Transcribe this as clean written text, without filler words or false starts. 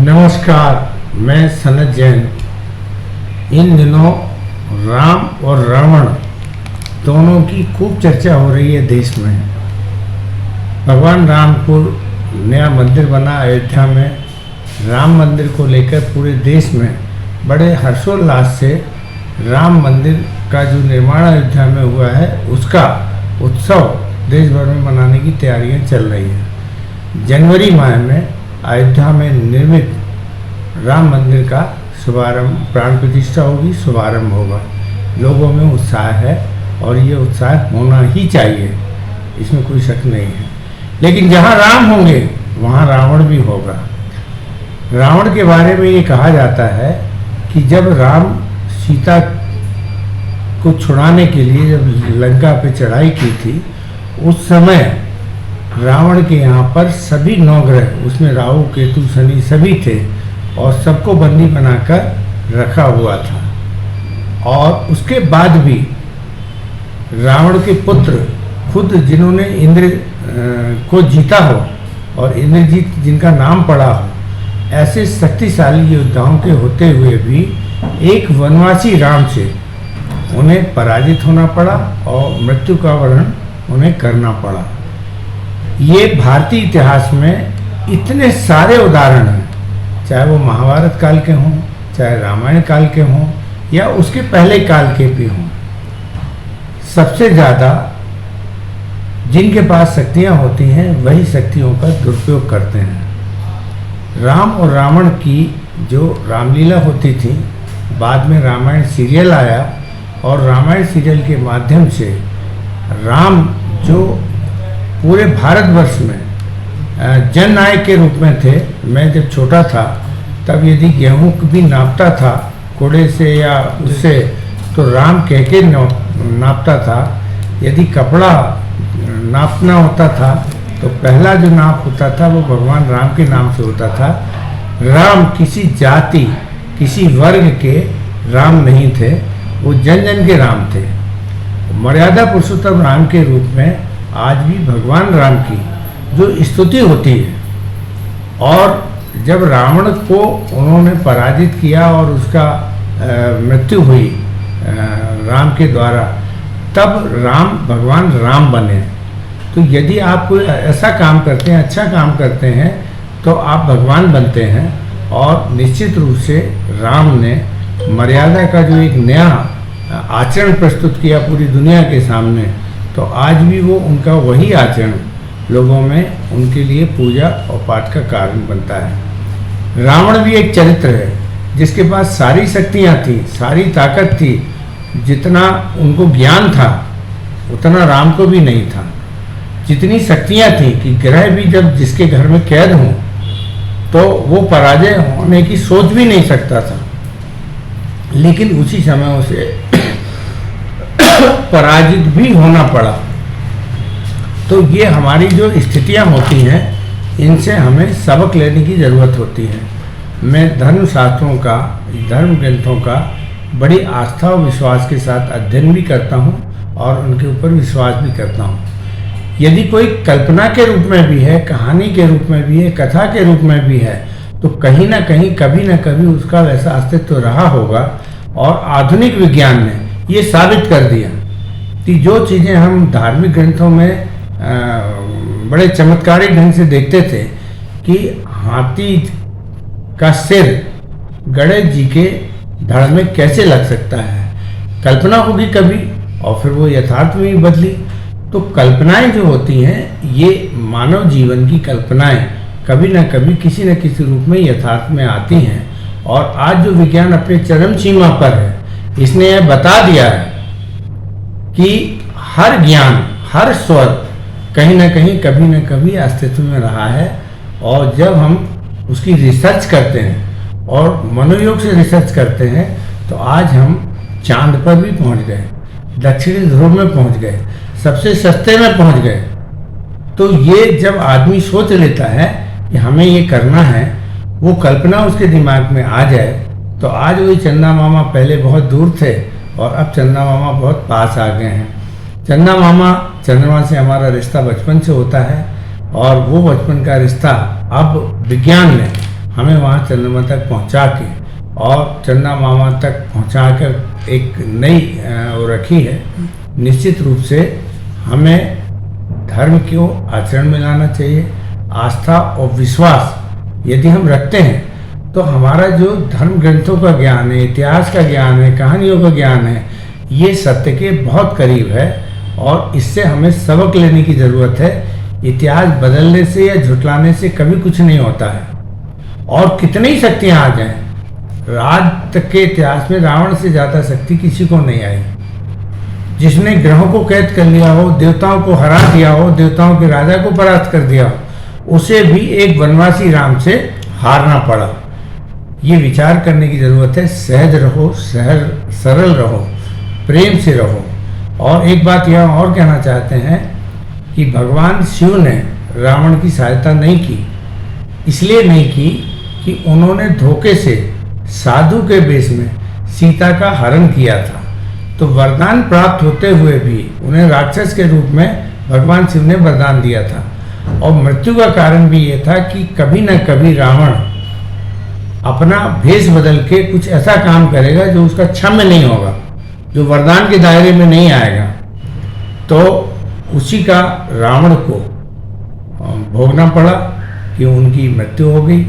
नमस्कार, मैं सनत जैन। इन दिनों राम और रावण दोनों की खूब चर्चा हो रही है देश में। भगवान राम को नया मंदिर बना अयोध्या में। राम मंदिर को लेकर पूरे देश में बड़े हर्षोल्लास से राम मंदिर का जो निर्माण अयोध्या में हुआ है उसका उत्सव देश भर में मनाने की तैयारियां चल रही हैं। जनवरी माह में अयोध्या में निर्मित राम मंदिर का शुभारंभ, प्राण प्रतिष्ठा होगी, शुभारंभ होगा। लोगों में उत्साह है और ये उत्साह होना ही चाहिए, इसमें कोई शक नहीं है। लेकिन जहाँ राम होंगे वहाँ रावण भी होगा। रावण के बारे में ये कहा जाता है कि जब राम सीता को छुड़ाने के लिए जब लंका पे चढ़ाई की थी, उस समय रावण के यहाँ पर सभी 9 ग्रह, उसमें राहु केतु शनि सभी थे और सबको बंदी बनाकर रखा हुआ था। और उसके बाद भी रावण के पुत्र खुद जिन्होंने इंद्र को जीता हो और इंद्रजीत जिनका नाम पड़ा हो, ऐसे शक्तिशाली योद्धाओं के होते हुए भी एक वनवासी राम से उन्हें पराजित होना पड़ा और मृत्यु का वर्ण उन्हें करना पड़ा। ये भारतीय इतिहास में इतने सारे उदाहरण हैं, चाहे वो महाभारत काल के हों, चाहे रामायण काल के हों या उसके पहले काल के भी हों। सबसे ज़्यादा जिनके पास शक्तियाँ होती हैं वही शक्तियों का दुरुपयोग करते हैं। राम और रावण की जो रामलीला होती थी, बाद में रामायण सीरियल आया और रामायण सीरियल के माध्यम से राम जो पूरे भारतवर्ष में जननायक के रूप में थे। मैं जब छोटा था तब यदि गेहूं भी नापता था कोड़े से या उससे, तो राम कह के नापता था। यदि कपड़ा नापना होता था तो पहला जो नाप होता था वो भगवान राम के नाम से होता था। राम किसी जाति, किसी वर्ग के राम नहीं थे, वो जन जन के राम थे। मर्यादा पुरुषोत्तम राम के रूप में आज भी भगवान राम की जो स्तुति होती है, और जब रावण को उन्होंने पराजित किया और उसका मृत्यु हुई राम के द्वारा, तब राम भगवान राम बने। तो यदि आप कोई ऐसा काम करते हैं, अच्छा काम करते हैं, तो आप भगवान बनते हैं। और निश्चित रूप से राम ने मर्यादा का जो एक नया आचरण प्रस्तुत किया पूरी दुनिया के सामने, तो आज भी वो उनका वही आचरण लोगों में उनके लिए पूजा और पाठ का कारण बनता है। रावण भी एक चरित्र है जिसके पास सारी शक्तियाँ थी, सारी ताकत थी। जितना उनको ज्ञान था उतना राम को भी नहीं था। जितनी शक्तियाँ थी कि ग्रह भी जब जिसके घर में कैद हों तो वो पराजय होने की सोच भी नहीं सकता था, लेकिन उसी समय उसे पराजित भी होना पड़ा। तो ये हमारी जो स्थितियां होती हैं, इनसे हमें सबक लेने की ज़रूरत होती है। मैं धर्मशास्त्रों का, धर्म ग्रंथों का बड़ी आस्था और विश्वास के साथ अध्ययन भी करता हूँ और उनके ऊपर विश्वास भी करता हूँ। यदि कोई कल्पना के रूप में भी है, कहानी के रूप में भी है, कथा के रूप में भी है, तो कहीं ना कहीं कभी ना कभी उसका वैसा अस्तित्व रहा होगा। और आधुनिक विज्ञान ने ये साबित कर दिया कि जो चीज़ें हम धार्मिक ग्रंथों में बड़े चमत्कारिक ढंग से देखते थे कि हाथी का सिर गणेश जी के धड़ में कैसे लग सकता है, कल्पना होगी कभी और फिर वो यथार्थ में ही बदली। तो कल्पनाएं जो होती हैं, ये मानव जीवन की कल्पनाएं कभी ना कभी किसी न किसी रूप में यथार्थ में आती हैं। और आज जो विज्ञान अपने चरम सीमा पर है, इसने यह बता दिया है कि हर ज्ञान, हर स्वर कहीं ना कहीं कभी ना कभी अस्तित्व में रहा है। और जब हम उसकी रिसर्च करते हैं और मनोयोग से रिसर्च करते हैं, तो आज हम चांद पर भी पहुंच गए, दक्षिणी ध्रुव में पहुंच गए, सबसे सस्ते में पहुंच गए। तो ये जब आदमी सोच लेता है कि हमें ये करना है, वो कल्पना उसके दिमाग में आ जाए, तो आज वही चंदा मामा पहले बहुत दूर थे और अब चंदा मामा बहुत पास आ गए हैं। चंदा मामा, चंद्रमा से हमारा रिश्ता बचपन से होता है और वो बचपन का रिश्ता अब विज्ञान ने हमें वहाँ चंद्रमा तक पहुँचा के और चंदा मामा तक पहुँचा कर एक नई वो रखी है। निश्चित रूप से हमें धर्म को आचरण में लाना चाहिए। आस्था और विश्वास यदि हम रखते हैं तो हमारा जो धर्म ग्रंथों का ज्ञान है, इतिहास का ज्ञान है, कहानियों का ज्ञान है, ये सत्य के बहुत करीब है और इससे हमें सबक लेने की ज़रूरत है। इतिहास बदलने से या झुटलाने से कभी कुछ नहीं होता है। और कितनी ही शक्तियाँ आ जाएं, आज तक के इतिहास में रावण से ज़्यादा शक्ति किसी को नहीं आई। जिसने ग्रहों को कैद कर लिया हो, देवताओं को हरा दिया हो, देवताओं के राजा को परास्त कर दिया हो, उसे भी एक वनवासी राम से हारना पड़ा। ये विचार करने की ज़रूरत है। सहज रहो, सरल रहो, प्रेम से रहो। और एक बात यहाँ और कहना चाहते हैं कि भगवान शिव ने रावण की सहायता नहीं की। इसलिए नहीं की कि उन्होंने धोखे से साधु के वेश में सीता का हरण किया था। तो वरदान प्राप्त होते हुए भी उन्हें राक्षस के रूप में भगवान शिव ने वरदान दिया था। और मृत्यु का कारण भी ये था कि कभी न कभी रावण अपना भेष बदल के कुछ ऐसा काम करेगा जो उसका क्षम्य नहीं होगा, जो वरदान के दायरे में नहीं आएगा। तो उसी का रावण को भोगना पड़ा कि उनकी मृत्यु हो गई।